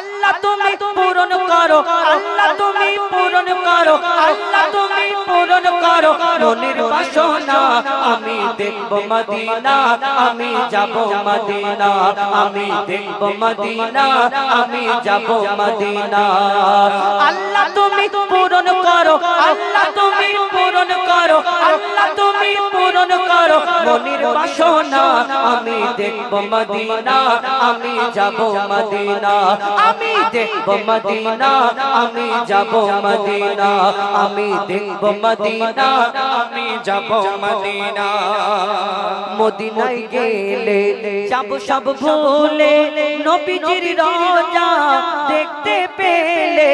আল্লাহ তুমি পূরণ করো, আল্লাহ তুমি পূরণ করো, আল্লাহ তুমি পূরণ করো মনের বাসনা। আমি দেখব মদিনা, আমি যাব মদিনা, আমি দেখব মদিনা, আমি যাব মদিনা। আল্লাহ তুমি পূরণ করো, আল্লাহ তুমি পূরণ করো, আল্লাহ তুমি পূরণ করো মনের বাসনা। আমি দেখব মদিনা, আমি যাব মদিনা, আমি দেখব মদিনা, আমি যাব মদিনা, আমি দেখব মদিনা, আমি যাব মদিনা। মদিনায় গেলে যাব সব ভুলে, নবীজির রওজা দেখতে পেলে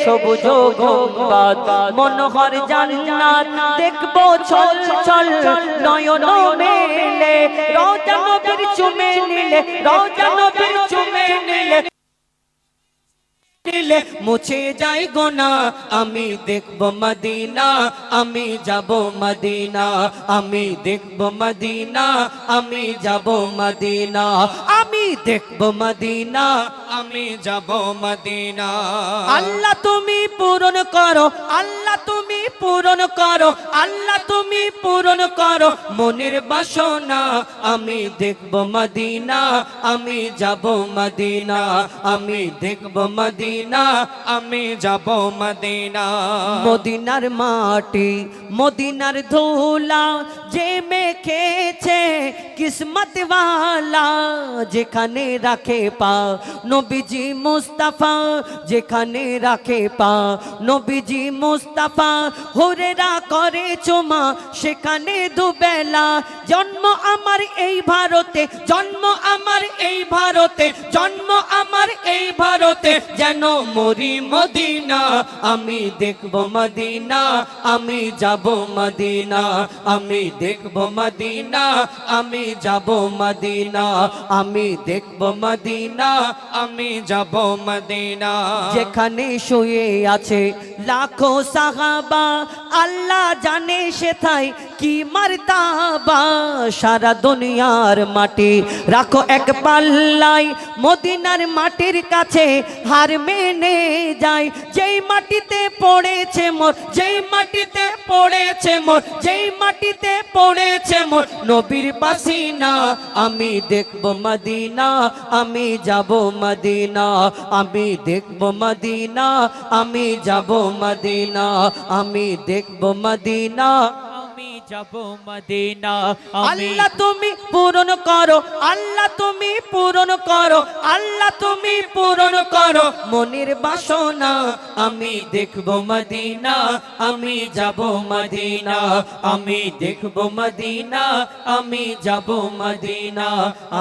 সবুজ গম্বুজ মনোহর জান্নাত দেখব ছল ছল নয়ন মেলে। রওজা নবীর চুমে নিলে, রওজা নবীর চুমে নিলে মুছে যায় গুনাহ। আমি দেখব মদিনা, আমি যাব মদিনা, আমি দেখব মদিনা, আমি যাব মদিনা, আমি দেখব মদিনা, আমি যাব মদিনা। আল্লাহ তুমি পূরণ করো, আল্লাহ তুমি পূরণ করো, আল্লাহ তুমি পূরণ করো মনের বাসনা। আমি দেখব মদিনা, আমি যাব মদিনা, আমি দেখব মদিনা, আমি যাব মদিনা। মদিনার মাটি, মদিনার ধুলা যে মেখেছে কিসমত ওয়ালা, যেখানে রাখে পা নবীজি মুস্তাফা, যেখানে রাখে পা নবীজি মুস্তাফা। হুরেরা করে চুমা সেখানে দুবেলা। জন্ম আমার এই ভারতে, জন্ম আমার এই ভারতে, জন্ম আমার এই ভারতে, যেন মরি মদিনা। আমি দেখব মদিনা, আমি যাব মদিনা, আমি দেখব মদিনা, আমি যাব মদিনা, আমি দেখব মদিনা, আমি যাব মদিনা। যেখানে শুয়ে আছে লাখো সাহাবা, আল্লাহ জানে সেথায় কি মারতাবা। সারা দুনিয়ার মাটি রাখো এক পাল্লাই, মদিনার মাটির কাছে হার মেনে যায়। যেই মাটিতে পড়েছে মোর, যেই মাটিতে পড়েছে মোর, যেই মাটিতে পড়েছে মোর নবীর পাসিনা। আমি দেখব মদিনা, আমি যাব মদিনা, আমি দেখব মদিনা, আমি যাব মদিনা, আমি দেখব মদিনা, আমি যাব মদিনা। আল্লাহ তুমি পূরণ করো, আল্লাহ তুমি পূরণ করো, আল্লাহ তুমি পূরণ করো মনের বাসনা। আমি দেখব মদিনা, আমি যাব মদিনা, আমি দেখব মদিনা, আমি যাব মদিনা,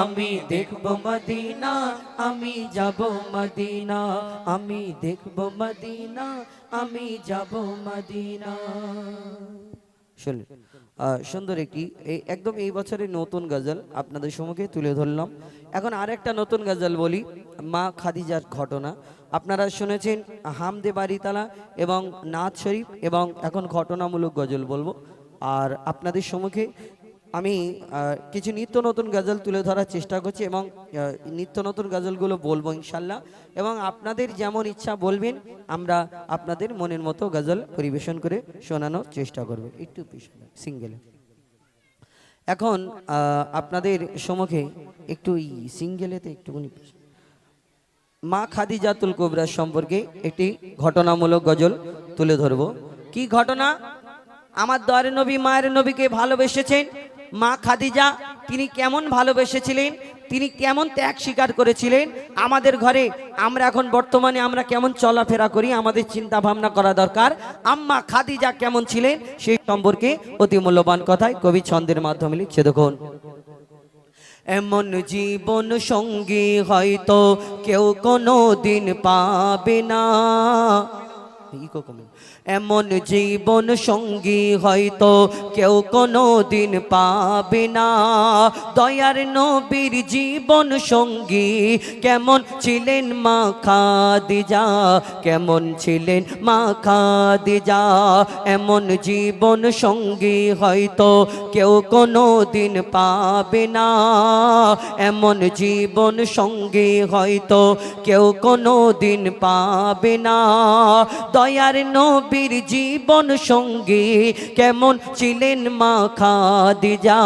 আমি দেখব মদিনা, আমি যাব মদিনা, আমি দেখব মদিনা, আমি যাব মদিনা। সুন্দর একটি একদম এই বছরের নতুন গজল আপনাদের সম্মুখে তুলে ধরলাম। এখন আরেকটা নতুন গজল বলি, মা খাদিজার ঘটনা। আপনারা শুনেছেন হামদে বারিতালা এবং নাত শরীফ, এবং এখন ঘটনামূলক গজল বলবো। আর আপনাদের সম্মুখে আমি কিছু নিত্য নতুন গজল তুলে ধরার চেষ্টা করছি, এবং নিত্য নতুন গজলগুলো বলবো ইনশাল্লাহ। এবং আপনাদের যেমন ইচ্ছা বলবেন, আমরা আপনাদের মনের মতো গজল পরিবেশন করে শোনানোর চেষ্টা করব। একটু পিছনে সিঙ্গেলে এখন আপনাদের সম্মুখে একটু সিঙ্গেলেতে একটুখানি মা খাদিজাতুল কুবরা সম্পর্কে একটি ঘটনামূলক গজল তুলে ধরব। কি ঘটনা? আমার দয়ার নবী মায়ের নবীকে ভালোবেসেছেন মা খাদিজা। তিনি কেমন ভালোবেসেছিলেন, তিনি কেমন ত্যাগ স্বীকার করেছিলেন, আমাদের ঘরে আমরা এখন বর্তমানে আমরা কেমন চলাফেরা করি, আমাদের চিন্তা ভাবনা করা দরকার। আম্মা খাদিজা কেমন ছিলেন সেই সম্পর্কে অতি মূল্যবান কথায় কবি ছন্দের মাধ্যমে লিখছে। দেখুন, এমন জীবন সঙ্গী হয়তো কেউ কোনো দিন পাবে না, ইকো কমেন্ট। এমন জীবন সঙ্গী হয়তো কেউ কোনো দিন পাবে না, দয়ার নবীর জীবন সঙ্গী কেমন ছিলেন মা খাদিজা, কেমন ছিলেন মা খাদিজা। এমন জীবন সঙ্গী হয়তো কেউ কোনো দিন পাবে না, এমন জীবন সঙ্গী হয়তো কেউ কোনো দিন পাবে না, দয়ার নবীর জীবন সঙ্গী কেমন ছিলেন মা খাদিজা,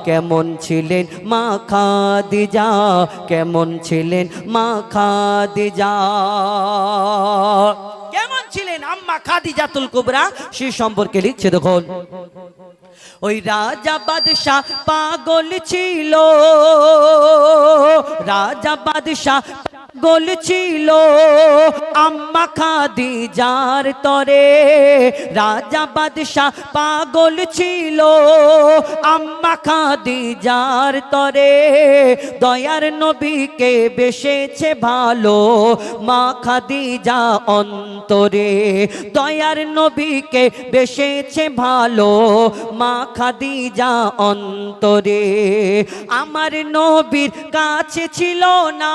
কেমন ছিলেন মা খাদিজা, কেমন ছিলেন মা খাদিজা। কেমন ছিলেন আম্মা খাদিজাতুল কুবরা সে সম্পর্কে লিখছে দেখুন। ওই রাজা বাদশাহ পাগল ছিল, রাজা বাদশাহ পাগল ছিল আম্মা খাদিজার তরে, রাজা বাদশাহ পাগল ছিল আম্মা খাদিজার তরে, দয়ার নবীকে বেসেছে ভালো মা খাদিজা অন্তরে, দয়ার নবীকে বেসেছে ভালো মা খাদিজা অন্তরে। আমার নবীর কাছে ছিল না,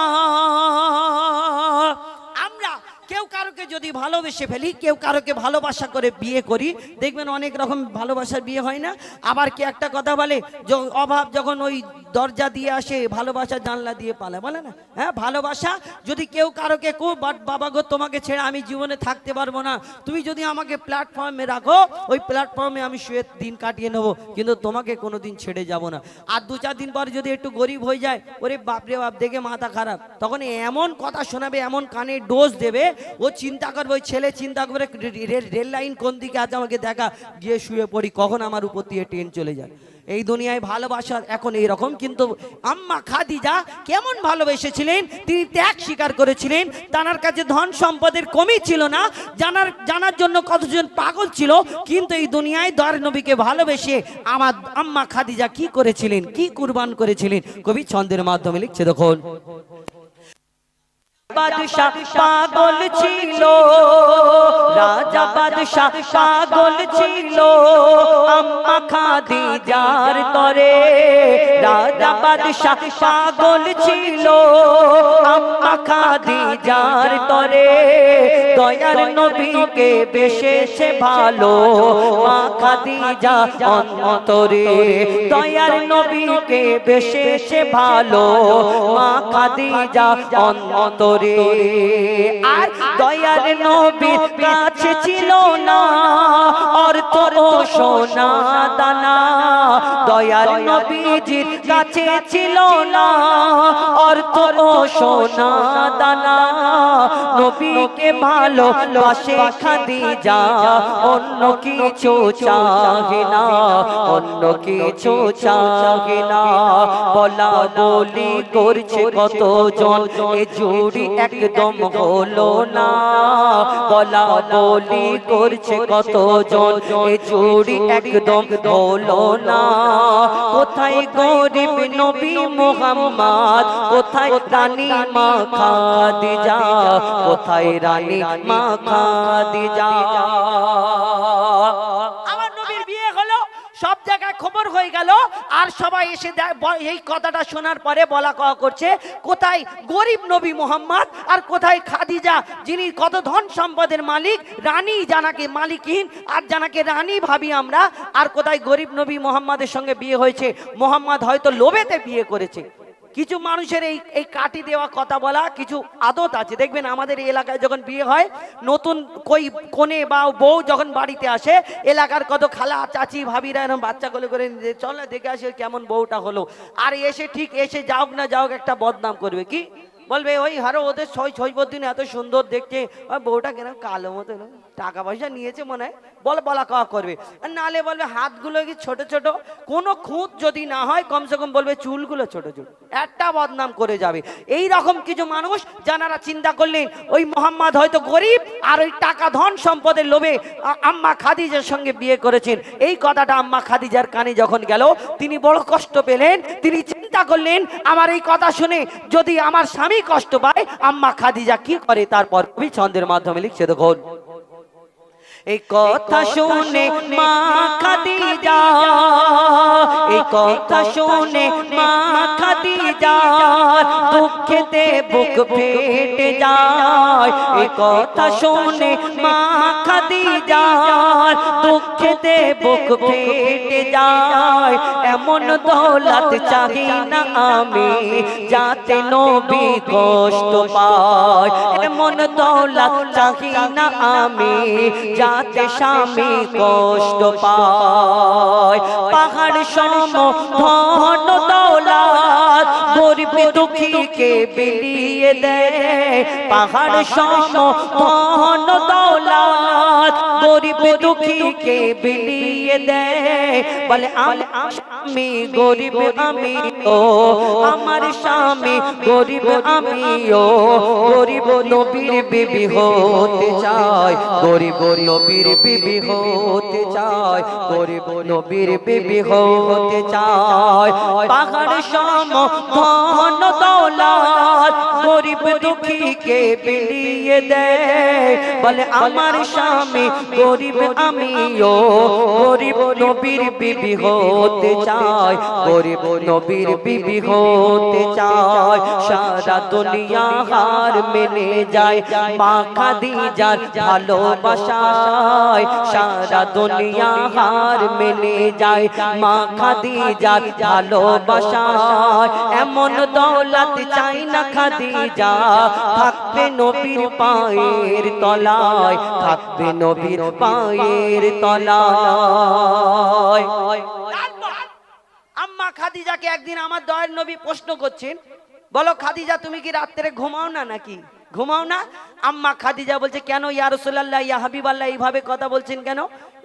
আমরা কেউ কারোকে যদি ভালোবেসে ফেলি, কেউ কারোকে ভালোবাসা করে বিয়ে করি, দেখবেন অনেক রকম ভালোবাসার বিয়ে হয় না। আবার কে একটা কথা বলে, অভাব যখন ওই দরজা দিয়ে আসে ভালোবাসা জানলা দিয়ে পালায়, বলে না? হ্যাঁ, ভালোবাসা যদি কেউ কারোকে বাট বাবা গো তোমাকে ছেড়ে আমি জীবনে থাকতে পারবো না, তুমি যদি আমাকে প্ল্যাটফর্মে রাখো ওই প্ল্যাটফর্মে আমি শুয়ে দিন কাটিয়ে নেবো, কিন্তু তোমাকে কোনো দিন ছেড়ে যাব না। আর 2-4 দিন পর যদি একটু গরিব হয়ে যায়, ওরে বাপরে বাপ দেখে মাথা খারাপ, তখন এমন কথা শোনাবে, এমন কানে ডোজ দেবে, ও চিন্তা করবে, ওই ছেলে চিন্তা করবে রেল লাইন কোন দিকে আছে আমাকে দেখা, গিয়ে শুয়ে পড়ি কখন আমার উপর দিয়ে ট্রেন চলে যায়। এই দুনিয়ায় ভালোবাসা এখন এইরকম। কিন্তু আম্মা খাদিজা কেমন ভালোবেসেছিলেন, তিনি ত্যাগ স্বীকার করেছিলেন, তার কাছে ধন সম্পদের কমই ছিল না, জানার জন্য কতজন পাগল ছিল, কিন্তু এই দুনিয়ায় দয়ার নবীকে ভালোবেসে আমার আম্মা খাদিজা কি করেছিলেন, কি কুরবান করেছিলেন, কবি ছন্দের মাধ্যমে লিখছে দেখুন। বাদশাহ পাগল ছিল, রাজা বাদশাহ পাগল ছিল আম্মা খাদিজার তরে, রাজা বাদশাহ পাগল ছিল আম্মা খাদিজার তরে, দয়ার নবীকে বেসেছে ভালো মা খাদিজা অন্তরে, দয়ার নবীকে বেসেছে ভালো মা খাদিজা অন্তরে। আর দয়ার নবীর কাছে ছিল না অর্থ ও সোনা দানা, দয়ার নবীজির কাছে ছিল না অর্থ ও সোনা দানা, নবীকে ভালোবাসে খাদিজা অন্য কিছু চাহে না, অন্য কিছু চাহে না। বলা বলি করছে কতজন, এ জুড়ি একদম হলো না, বলা বলি করছে কতজন, এ জুড়ি একদম হলো না। কোথায় গরিব নবী মুহাম্মদ, কোথায় রানী মা খাদিজা, কোথায় রানী মা খাদিজা। আমার নবীর বিয়ে হলো, সব জায়গায় খবর হয়ে গেল, আর সবাই এসে এই কথাটা শোনার পরে বলা কওয়া করছে, কোথায় গরিব নবী মুহাম্মদ আর কোথায় খাদিজা, যিনি কত ধন সম্পদের মালিক, রানী জানাকে মালিকহীন আর জানাকে রানী ভাবি আমরা, আর কোথায় গরিব নবী মুহাম্মাদের সঙ্গে বিয়ে হয়েছে, মুহাম্মদ হয়তো লোভেতে বিয়ে করেছে। কিছু মানুষের এই কাটি দেওয়া কথা বলা কিছু আদত আছে। দেখবেন আমাদের এই এলাকায় যখন বিয়ে হয়, নতুন কোনে বা বউ যখন বাড়িতে আসে, এলাকার কত খালা চাচি ভাবিরা এরকম বাচ্চা কোলে করে চল না দেখে আসে কেমন বউটা হলো, আর এসে ঠিক এসে যাওক না যাওক একটা বদনাম করবে, কি বলবে, ওই হারো ওদের ছয়দিন এত সুন্দর দেখছে, বউটা কেন কালো মতো, টাকা পয়সা নিয়েছে মনে হয়, বলা কওয়া করবে। আর নালে বলবে হাতগুলো কি ছোট ছোট, কোনো খুঁত যদি না হয় কমসে কম বলবে চুলগুলো ছোট ছোট, একটা বদনাম করে যাবে। এই রকম কিছু মানুষ যারা চিন্তা করলেন ওই মোহাম্মদ হয়তো গরিব আর ওই টাকা ধন সম্পদের লোভে আম্মা খাদিজার সঙ্গে বিয়ে করেছেন। এই কথাটা আম্মা খাদিজার কানে যখন গেল, তিনি বড় কষ্ট পেলেন। তিনি চিন্তা করলেন, আমার এই কথা শুনে যদি আমার স্বামী কষ্ট পায়, আম্মা খাদিজা কি করে। তারপর কবি ছন্দের মাধ্যমে লিখছে দেখুন। এই কথা শুনে মা খাদিজা, এই কথা শুনে মা খাদিজা দুঃখেতে বুক ফেটে যায়। এই কথা শুনে মা খাদিজা দুঃখেতে বুক ফেটে যায়। এমন দৌলত চাহি না আমি যাতে নবী কষ্ট পায়, এমন দৌলত চাহি না আমি যাতে স্বামী কষ্ট পায়। পাহাড় সম ধন দৌলত গরিব দুঃখীকে বিলিয়ে দেয়, পাহাড় সম ধন দৌলত গরিব দুঃখীকে বিলিয়ে দেয়। বলে আমি গরিব আমি ও আমার স্বামী গরিব আমি ও গরিব নবীর বিবি হতে চাই, গরিব নবীর বিবি হতে চাই, গরিব নবীর বিবি হতে চাই। পাহাড় সম ধন দৌলত গরিব দুঃখীকে বিলিয়ে দেয়। বলে আমার স্বামী গরিব আমি ও গরিব নবীর বিবি হতে চাই, গরিব নবীর বিবি হতে চাই। সারা দুনিয়া হার মেনে যায় মা খাদিজার ভালোবাসায়, সারা দুনিয়া হার মেনে যায় মা খাদিজার ভালোবাসায়। এমন দৌলত চাই না খাদিজা থাকবে নবীর পায়ের তলায়, থাকবে নবীর পায়ের তলায়। আম্মা খাদিজাকে একদিন আমার দয়ার নবী প্রশ্ন করছেন, বলো খাদিজা তুমি কি রাত্রে ঘুমাও না নাকি? ঘুমাও না? আম্মা খাদিজা বলছে কেন ইয়া রাসূলুল্লাহ ইয়া হাবিবাল্লাহ এইভাবে কথা বলছেন কেন?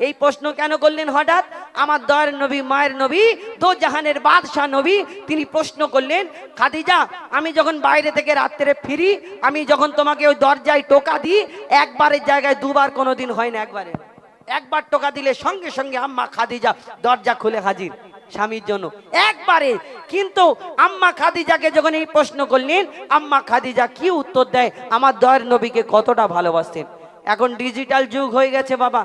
এই প্রশ্ন কেন করলেন হঠাৎ? আমার দয়ার নবী মায়ের নবী দো জাহানের বাদশাহ নবী তিনি প্রশ্ন করলেন, খাদিজা আমি যখন বাইরে থেকে রাত্রে ফিরি, আমি যখন তোমাকে ওই দরজায় টোকা দিই একবারের জায়গায় দুবার কোনোদিন হয় না, একবারে একবার টোকা দিলে সঙ্গে সঙ্গে আম্মা খাদিজা দরজা খুলে হাজির স্বামীর জন্য একবারে। কিন্তু আম্মা খাদিজাকে যখন এই প্রশ্ন করলেন আম্মা খাদিজা কি উত্তর দেয়? আমার দয়ার নবীকে কতটা ভালোবাসতেন। এখন ডিজিটাল যুগ হয়ে গেছে বাবা,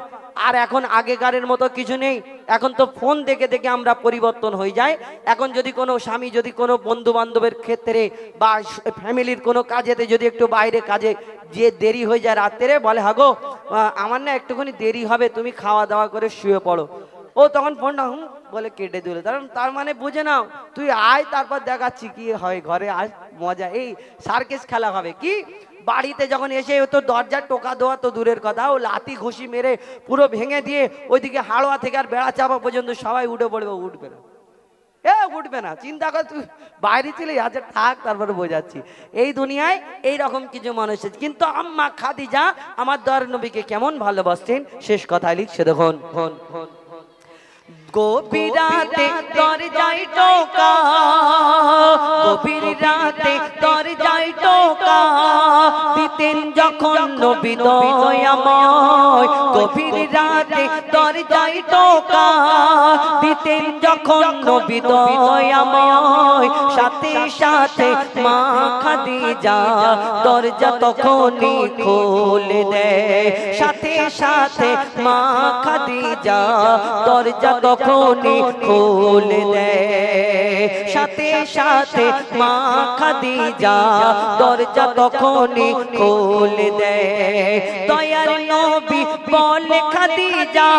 আর এখন আগেকারের মতো কিছু নেই। এখন তো ফোন দেখে দেখে আমরা পরিবর্তন হয়ে যাই। এখন যদি কোনো স্বামী যদি কোনো বন্ধু বান্ধবের ক্ষেত্রে বা ফ্যামিলির কোনো কাজেতে যদি একটু বাইরে কাজে যে দেরি হয়ে যায় রাত্রে, বলে হাগো আমার না একটুখানি দেরি হবে, তুমি খাওয়া দাওয়া করে শুয়ে পড়ো। ও তখন ফোনটা বলে কেটে দিল। তার মানে বুঝে নাও তুই আয় তারপর দেখাচ্ছি কি হয়, ঘরে আয় মজা, এই সার্কেস খেলা হবে। কি বাড়িতে যখন এসে তো দরজার টোকা দেওয়া তো দূরের কথা, ও লাথি ঘুষি মেরে পুরো ভেঙে দিয়ে ওইদিকে হাড়োয়া থেকে আর বেড়া চাপা পর্যন্ত সবাই উঠে পড়বে, উঠবে না, উঠবে না। চিন্তা কর তুই বাইরে ছিলে আচ্ছা থাক, তারপরে বোঝাচ্ছি। এই দুনিয়ায় এই রকম কিছু মানুষ আছে। কিন্তু আম্মা খাদিজা আমার দয়ার নবীকে কেমন ভালোবাসতেন শেষ কথায় লিখছে দেখুন। গভীর রাতে দরজায় টোকা, গভীর রাতে দরজায় টোকা দিতেন যখন নবী দয়াময়, গভীর রাতে দরজায় টোকা দিতেন যখন নবী দয়াময়। সাথে সাথে মা খাদিজা দরজা তখনই খুলে দেয়, সাথে সাথে মা খাদিজা দরজা তখনই খুলে দেয়, সাথে সাথে মা খাদিজা দরজা তখনই খুলে দেয়। দয়ার নবী বলে খাদিজা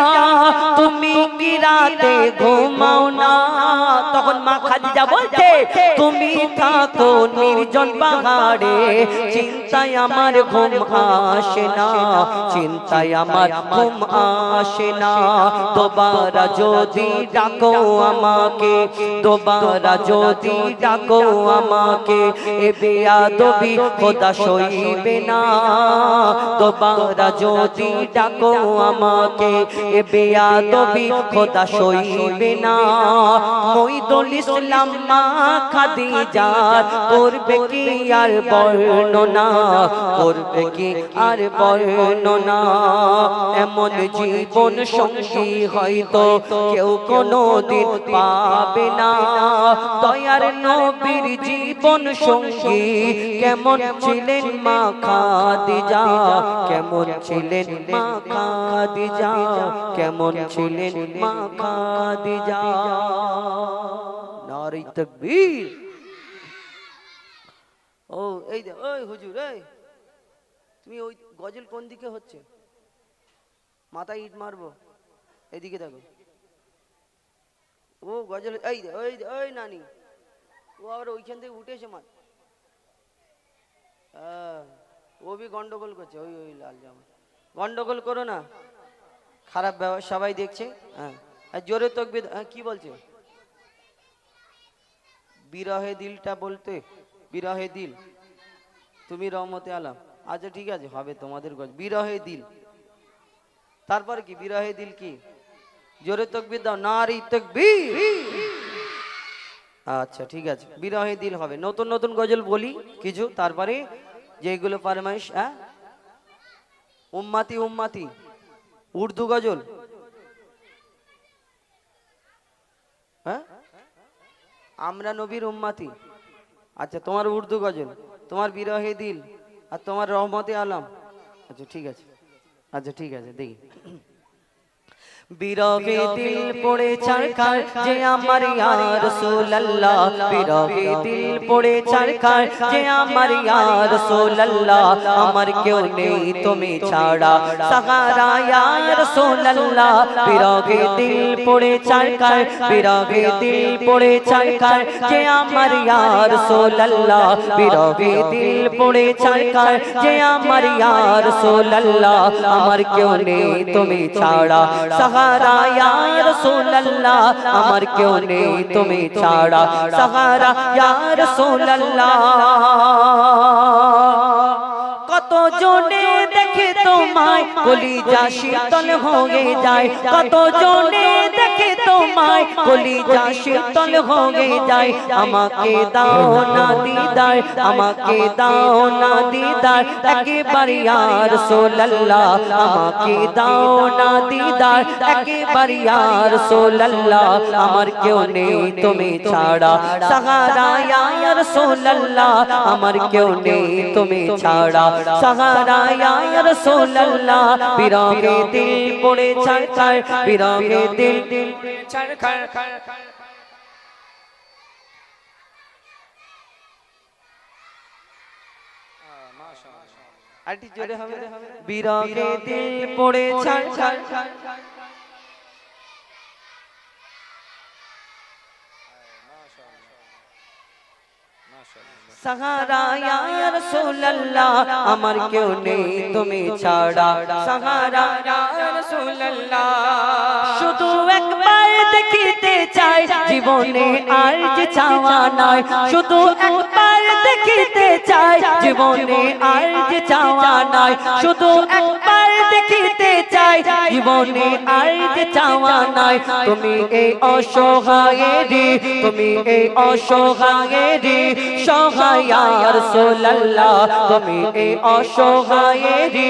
তুমি কি রাতে ঘুমাও না? তখন মা খাদিজা বলছে তুমি থাকো নির্জন পাহাড়ে, চিন্তায় আমার ঘুম আসে না, চিন্তায় আমার ঘুম আসে না। দোবারা যদি ডাকো আমাকে, দোবারা যদি ডাকো আমাকে, এ বেয়াদবি খোদা সইবে না। দোবারা যদি ডাকো আমাকে, এ বেয়াদবি খোদা সইবে না। মইদুল ইসলাম মা খাদিজা যার করবে কি আর বর্ণনা, করবে কি আর বর্ণনা। এমন জীবন সঙ্গী হয়তো কেউ কোনোদিন পাবে না। দয়ার নবীর জীবন সঙ্গী কেমন ছিলেন মা খাদিজা, কেমন ছিলেন মা খাদিজা, কেমন ছিলেন মা খাদিজা। নারে তাকবীর। ও এই দে, ওই হুজুর, এই তুমি ওই গজল কোন দিকে হচ্ছে? মাথায় ইট মারবো, এইদিকে দেখো। ও গজল এই দে, ওই দে, ওই নানি, ও আবার ওইখান থেকে উঠেছে মা। ও বি গন্ডগোল করছে, ওই ওই লাল জামা। গন্ডগোল করো না, খারাপ ব্যবহার সবাই দেখছে। হ্যাঁ, আর জোরে তাকবীর। কি বলছে? বিরহে দিলটা বলতে, বিরহে দিল, তুমি রহমতে আলম। আচ্ছা ঠিক আছে, হবে তোমাদের গজ। বিরহে দিল, তারপরে কি? বিরহে দিল কি? জোরে তাকবীর দাও, নারী তাকবীর। আচ্ছা ঠিক আছে, বিরহে দিল হবে। নতুন নতুন গজল বলি কিছু, তারপরে যেগুলো ফরমাইশ। উম্মাতি উম্মাতি, উর্দু গজল। হ্যাঁ, আমরা নবীর উম্মাতি। আচ্ছা, তোমার উর্দু গজল, তোমার বিরহে দিল, আর তোমার রহমতে আলম। আচ্ছা ঠিক আছে, আচ্ছা ঠিক আছে, দেখি। বিরহে দিল পড়ে চারখার যে আমার ইয়া রাসূলুল্লাহ, বিরহে দিল পড়ে চারখার যে আমার ইয়া রাসূলুল্লাহ। আমার কেউ নেই তুমি ছাড়া সাহারা ইয়া রাসূলুল্লাহ। বিরহে দিল পড়ে চারখার, বিরহে দিল পড়ে চারখার যে আমার ইয়া রাসূলুল্লাহ। বিরহে দিল পড়ে চারখার যে আমার ইয়া রাসূলুল্লাহ। আমার কেউ নেই তুমি ছাড়া সাহারা ইয়া রাসূলুল্লাহ। আমার কেউ নেই তুমি ছাড়া সাহারা ইয়া রাসূলুল্লাহ। কত জনে দেখে তোমায় কলিজা শীতল হয়ে যায়, কত জনে দেখে তোমায় কলিজা শীতল হয়ে যায়। আমাকে দাও না দিদার, আমাকে দাও না দিদার একবার ইয়া রাসূলুল্লাহ। আমাকে দাও না দিদার একবার ইয়া রাসূলুল্লাহ। আমার কেউ নেই তুমি ছাড়া সাহারা ইয়া রাসূলুল্লাহ। আমার কেউ নেই তুমি ছাড়া সাহারা ইয়া রাসূলুল্লাহ। বিরহে দিল পড়ে ছারখার, বিরহে দিল ছারখার। আরটি জোরে হবে। বিরহে দিল পড়ে ছারখার, সাহারা ইয়া রাসূলুল্লাহ। আমার কেউ নেই তুমি ছাড়া সাহারা ইয়া রাসূলুল্লাহ। শুধু একবার দেখিতে চাই জীবনে আর যে চাওয়া নাই, শুধু একবার দেখিতে চাই জীবনে আর যে চাওয়া নাই, শুধু একবার দেখিতে চাই জীবনে আর যে চাওয়া নাই। তুমি এই অসহায়েরি, তুমি এই অসহায়েরি সহায় ইয়া রাসূলুল্লাহ। তুমি এই অসহায়েরি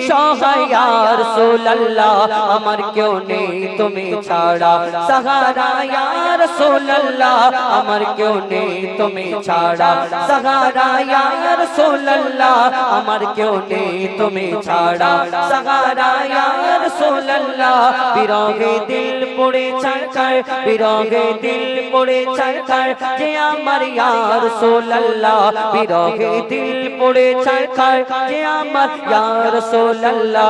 সহায় ইয়া রাসূলুল্লাহ। আমার কেউ নেই তুমি ছাড়া সাহারা ইয়া রাসূলুল্লাহ। আমার কেউ নেই তুমি ছাড়া সাহারা ইয়া রাসূলুল্লাহ। আমার কেউ নেই তুমি ছাড়া সাহারা ইয়া রাসূলুল্লাহ। বিরহে দিল পড়ে ছারখার, বিরহে দিল পড়ে ছারখার যে আমার ইয়া রাসূলুল্লাহ। বিরহে দিল পড়ে ছারখার যে আমার ইয়া রাসূলুল্লাহ।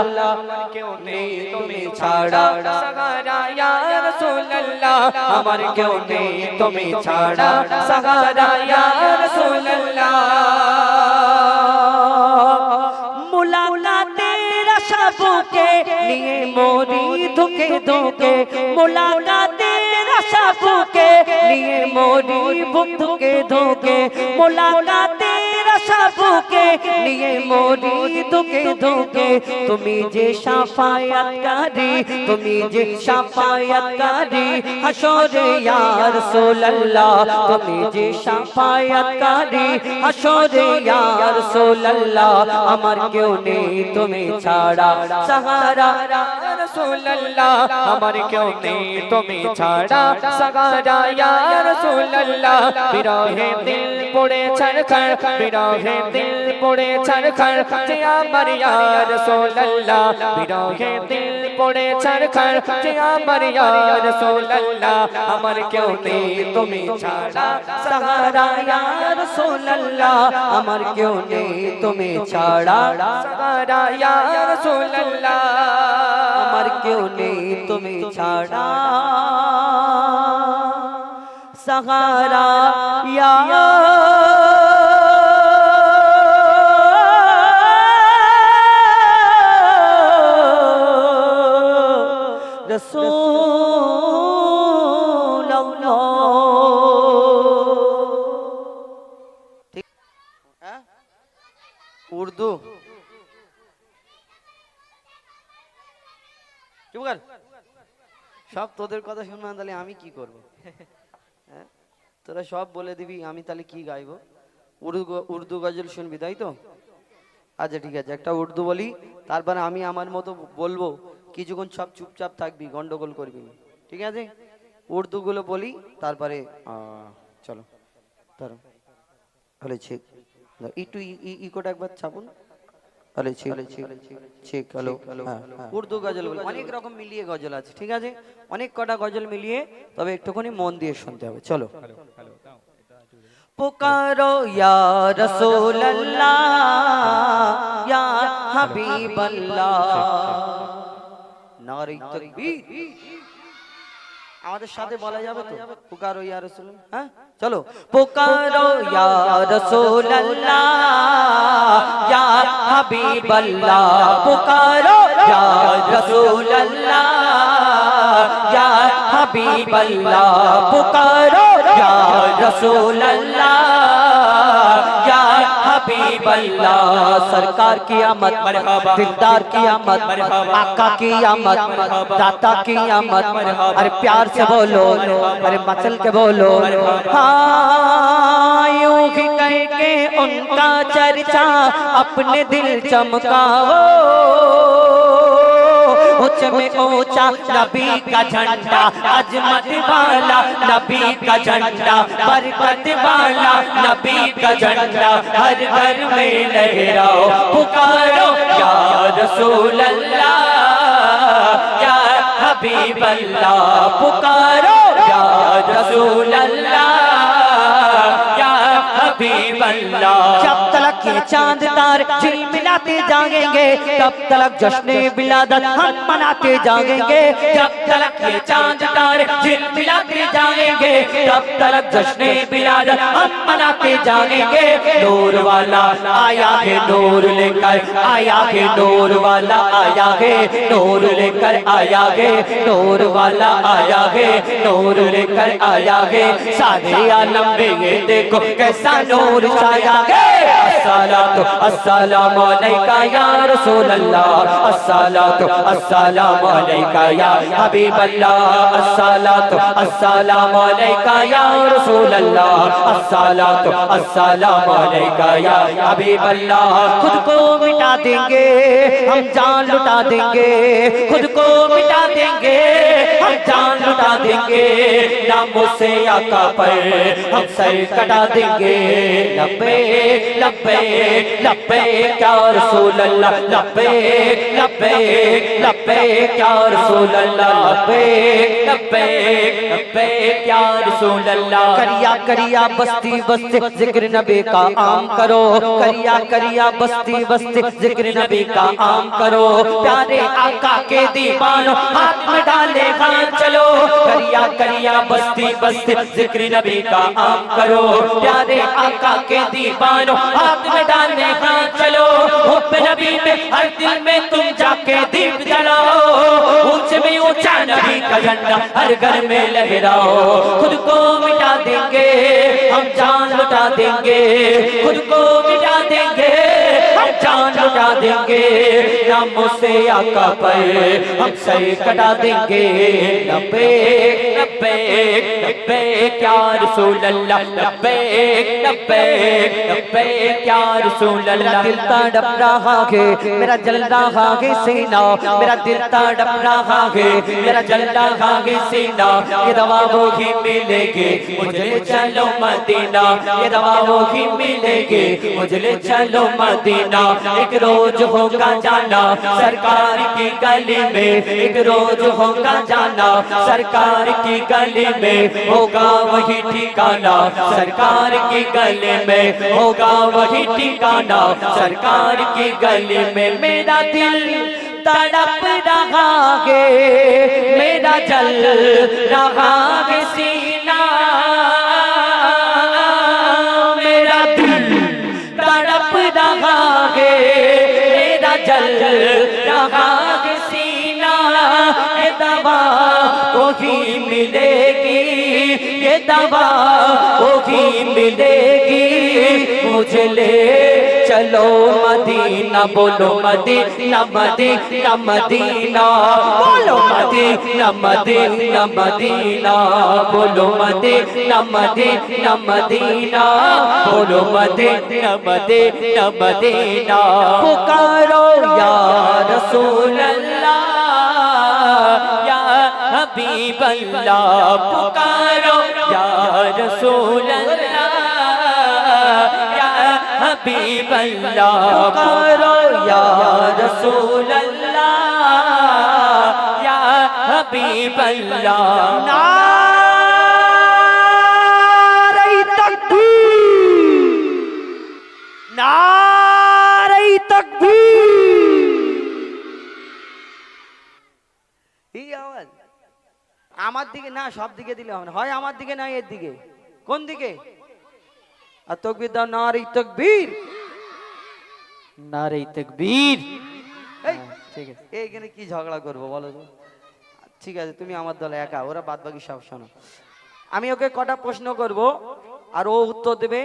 কেউ নেই তুমি ছাড়া সাহারা ইয়া রাসূলুল্লাহ। আমার কেউ নেই তুমি ছাড়া সাহারা ইয়া রাসূলুল্লাহ। মুলাকাতের আশা বুকে নিয়ে মরি ধুকে ধুকে, মুলাকাতের আশা বুকে নিয়ে মরি বুক ধুকে ধুকে, মুলাকাতের আশা বুকে নিয়ে মরি দুকে দুকে তুমি যে শাফায়াতকারী তুমি যে শাফায়াতকারী হাসরে ইয়া রাসূলুল্লাহ তুমি যে শাফায়াতকারী হাসরে ইয়া রাসূলুল্লাহ আমার কেউ নেই তুমি ছাড়া সাহারা ইয়া রাসূলুল্লাহ আমার কেউ নেই তুমি ছাড়া সাহারা ইয়া রাসূলুল্লাহ বিরহে দিল পড়ে ছড়খড় বিরহে দিল পড়ে ছড়খড় যে আমার ইয়া রাসূলুল্লাহ বিরহে দিল পড়ে ছড়খড় যে আমার ইয়া রাসূলুল্লাহ আমার কেউ নেই তুমি ছাড়া সাহারা ইয়া রাসূলুল্লাহ আমার কেউ নেই তুমি ছাড়া সাহারা ইয়া রাসূলুল্লাহ আমার কেউ নেই তুমি ছাড়া সাহারা ইয়া রাসূলুল্লাহ ঠিক হ্যাঁ উর্দু চুপ কর সব তোদের কথা শুনবো না তাহলে আমি কি করব হ্যাঁ তোরা সব বলে দিবি আমি তাহলে কি গাইবো উর্দু গজল শুনবি তাই তো আচ্ছা ঠিক আছে একটা উর্দু বলি তারপরে আমি আমার মতো বলবো কিছুক্ষণ সব চুপচাপ থাকবি গন্ডগোল করবি না ঠিক আছে উর্দু গুলো বলি তারপরে চলো ধরো হলে ঠিক একটু ইকোটা একবার ছাপুন হলে ঠিক ঠিক হ্যালো উর্দু গজল বলি অনেক রকম মিলিয়ে গজল আছে ঠিক আছে অনেক কটা গজল মিলিয়ে তবে একটুখানি মন দিয়ে শুনতে হবে চলো पुकारो या रसूल अल्लाह या हबीब अल्लाह नारे तकबीर আমাদের সাথে বলা যাবে তো পুকারো ইয়া রাসূল হ্যাঁ চলো পুকারো ইয়া রাসূল আল্লাহ ইয়া হাবিব আল্লাহ পুকারো ইয়া রাসূল আল্লাহ ইয়া হাবিব আল্লাহ পুকারো ইয়া রাসূল আল্লাহ ইয়া হাবিব আল্লাহ सरकार की आमद मरहबा दिलदार की आमद मरहबा आका की आमद दाता की आमद अरे प्यार से बोलो अरे मचल के बोलो हाँ यूं ही करके उनका चर्चा अपने दिल चमकाओ ऊंच में ऊंचा नबी का झंडा अजमत वाला नबी का झंडा बरकत वाला नबी का झंडा हर घर में लहराओ पुकारो या रसूल अल्लाह या हबीब अल्लाह पुकारो या रसूल अल्लाह या हबीब अल्लाह जब तलक ये चांद तार झिलमिलाते जाएंगे तब तलक जश्न विलादत हम मनाते जाएंगे जब तलक ये चांद तार झिलमिलाते जाएंगे तब तलक जश्न विलादत हम मनाते जाएंगे नूर वाला आया है नूर लेकर आया है नूर वाला आया है नूर लेकर आया है नूर वाला आया है नूर लेकर आया है सारे आलम में ये देखो कैसा नूर छाया है अस्सलातु अस्सलामु अलैका या रसूल अल्लाह अस्सलातु अस्सलामु अलैका या हबीब अल्लाह अस्सलातु अस्सलामु अलैका या रसूल अल्लाह अस्सलातु अस्सलामु अलैका या हबीब अल्लाह खुद को मिटा देंगे हम जान लुटा देंगे खुद को मिटा देंगे हम जान लुटा देंगे नामों से आका पर हम सर कटा देंगे लब्बे लब्बे लब्बे क्या रसूल अल्लाह लब्बे लब्बे लब्बे क्या रसूल अल्लाह लब्बे लब्बे लब्बे क्या रसूल अल्लाह करिया करिया बस्ती बस्ती जिक्र नबी का आम करो करिया करिया बस्ती बस्ती जिक्र नबी का आम करो प्यारे आका के दीवानों हाथ में डाले हाथ चलो करिया करिया बस्ती बस्ती जिक्र नबी का आम करो प्यारे आका के दीवानों हाथ में डाले हाथ चलो हुब्ब नबी में हर दिल में तुम जाके दीप जलाओ ऊंचे में ऊंचा नबी का झंडा हर घर में लहराओ खुद को मिटा देंगे हम जान लुटा देंगे, खुद को मिटा देंगे, हम जान लुटा देंगे, नामों से आका पर हम सर कटा देंगे। लब्बैक लब्बैक लब्बैक या रसूल अल्लाह, लब्बैक लब्बैक लब्बैक या रसूल अल्लाह। दिल तड़प रहा है, मेरा जल रहा है सीना, मेरा दिल तड़प रहा है, मेरा जल रहा है सीना। ये दवा वो ही मिलेगी, मुझे ले चलो मदीना, ये दवा वो ही मिलेगी, मुझे ले चलो मदीना। एक रोज होगा जाना सरकार की गली में, एक रोज होगा जाना सरकार की गली में, होगा वही ठिकाना सरकार की गली में, होगा वही ठिकाना सरकार की गली में। मेरा दिल तड़प रहा है, मेरा जल रहा है सीना, मेरा दिल तड़प रहा है, मेरा जल रहा है सीना। ये दवा वही मिलेगी, ये दवा वही मिलेगी, मुझे ले चलो मदीना। बोलो मदीना मदीना मदीना, बोलो मदीना मदीना मदीना, बोलो मदीना मदीना मदीना, बोलो मदीना मदीना मदीना। पुकारो या रसूल अल्लाह, या हबीब अल्लाह, पुकारो या रसूल अल्लाह, हबीब अल्लाह, पुकारो या रसूल अल्लाह, या हबीब अल्लाह। नारे तकबीर, नारे तकबीर। এই আওয়াজ আমার দিকে না, সব দিকে দিলে হবে না, হয় আমার দিকে না এর দিকে। কোন দিকে? আর তাকবীর দাও, নারে তাকবীর, নারে তাকবীর। ঠিক আছে, এইখানে কি ঝগড়া করবো বলো তো? ঠিক আছে, তুমি আমার দলে একা, ওরা বাদ বাকি সব শোনো। আমি ওকে কটা প্রশ্ন করব, আর ও উত্তর দেবে,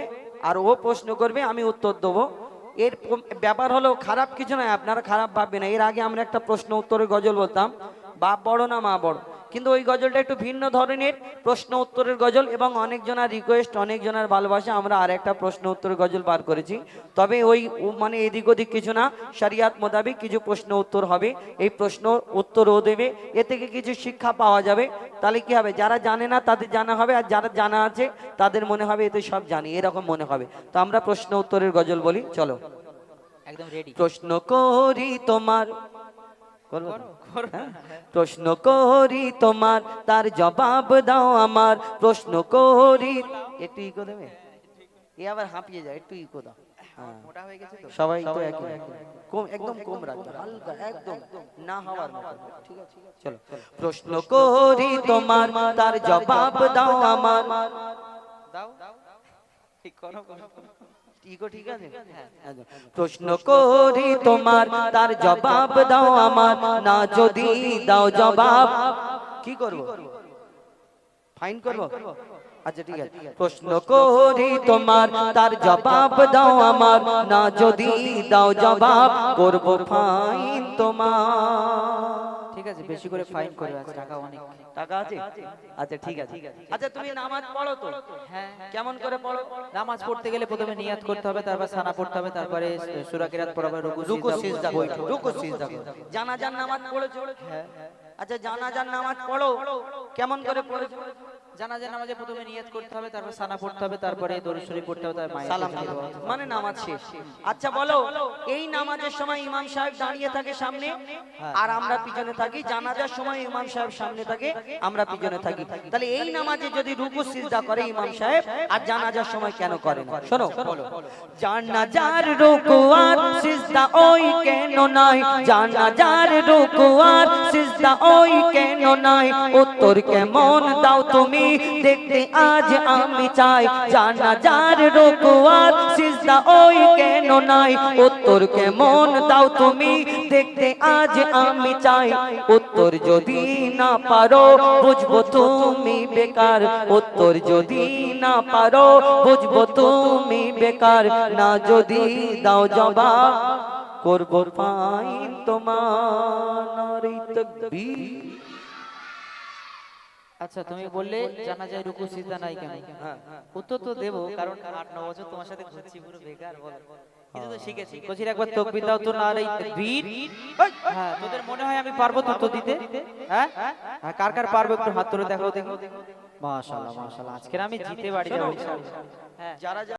আর ও প্রশ্ন করবে, আমি উত্তর দেবো। এর ব্যাপার হলো খারাপ কিছু নয়, আপনারা খারাপ ভাববেন না। এর আগে আমরা একটা প্রশ্ন উত্তরের গজল বলতাম, বাপ বড় না মা বড়, কিন্তু ওই গজলটা একটু ভিন্ন ধরনের প্রশ্ন উত্তরের গজল, এবং অনেকজনের রিকোয়েস্ট, অনেকজনের ভালোবাসা, আমরা আর একটা প্রশ্ন উত্তরের গজল বার করেছি। তবে ওই মানে এদিক ওদিক কিছু না, শরিয়াত মোতাবেক কিছু প্রশ্ন উত্তর হবে। এই প্রশ্ন উত্তরও দেবে, এ থেকে কিছু শিক্ষা পাওয়া যাবে। তাহলে কি হবে, যারা জানে না তাদের জানা হবে, আর যারা জানা আছে তাদের মনে হবে এতে সব জানি, এরকম মনে হবে। তো আমরা প্রশ্ন উত্তরের গজল বলি, চলো একদম রেডি। প্রশ্ন করি তোমার, প্রশ্ন করি তোমার, তার জবাব দাও আমার। প্রশ্ন করি, একটু ইকো দেবে, এ আবার হাঁপিয়ে যায়, একটু ইকো দাও। মোটা হয়ে গেছে তো সবাই, তো কম, একদম কম রাখবে, হালকা একদম না হওয়ার মতো, ঠিক আছে? চলো, প্রশ্ন করি তোমার, তার জবাব দাও আমার। দাও ঠিক করো, ঠিক আছে? প্রশ্ন করি তোমার, তার জবাব দাও আমার। না যদি দাও জবাব, কি করব? ফাইন করব? আচ্ছা ঠিক আছে। প্রশ্ন করি তোমার, তার জবাব দাও আমার। না যদি দাও জবাব, করব ফাইন তোমার। ঠিক আছে, বেশি করে ফাইন করে, টাকা অনেক টাকা আছে। আচ্ছা ঠিক আছে। আচ্ছা তুমি নামাজ পড়ো তো? হ্যাঁ। কেমন করে পড়ো? নামাজ পড়তে গেলে প্রথমে নিয়াত করতে হবে, তারপর সানা পড়তে হবে, তারপরে সূরা কিরাত পড়া হবে, রুকু সিজদা, রুকু সিজদা। জানাজার নামাজ পড়েছো? হ্যাঁ। আচ্ছা জানাজার নামাজ পড়ো, কেমন করে পড়েছো? জানাজার নামাজে প্রথমে নিয়াত করতে হবে, তারপর সানা পড়তে হবে, তারপরে দরুদ শরীফ পড়তে হবে, তারপর সালাম দিতে হবে, মানে নামাজ শেষ। আচ্ছা বলো, এই নামাজের সময় ইমাম সাহেব দাঁড়িয়ে থাকে সামনে, আর আমরা পিছনে থাকি। জানাজার সময় ইমাম সাহেব সামনে থাকে, আমরা পিছনে থাকি। তাহলে এই নামাজে যদি রুকু সিজদা করে ইমাম সাহেব, আর জানাজার সময় কেন করে না? শোনো, জানাজার রুকু আর সিজদা ওই কেন নাই? জানাজার রুকু আর সিজদা ওই কেন নাই? উত্তর কেমন দাও তুমি, দেখতে আজ আমি চাই। জানাজার রুকু আর সিজদা ওই কেন নাই, উত্তর কেমন দাও তুমি দেখতে আজ আমি চাই। উত্তর যদি না পারো বুঝবো তুমি বেকার, উত্তর যদি না পারো বুঝবো তুমি বেকার, না যদি দাও জবাব করব ফাইন তোমার। নারে তাকবীর। আচ্ছা তুমি বললে জানা যায় রুকু সিজদা নাই কেন? উত্তর তো দেবো, কারণ 8-9 বছর তোমার সাথে ঘুরছি, পুরো বেকার বলো। কিন্তু তো শিখেছি। কোচির একবার তাকবীর দাও তো, নারে তাকবীর। হ্যাঁ, তোদের মনে হয় আমি পারবো তো উত্তর দিতে? হ্যাঁ হ্যাঁ, কার কার পারবো একটু হাত তুলে দেখাও দেখি। মাশাআল্লাহ মাশাআল্লাহ, আজকে আমি জিতে বাড়ি যাবো ইনশাআল্লাহ। হ্যাঁ, যারা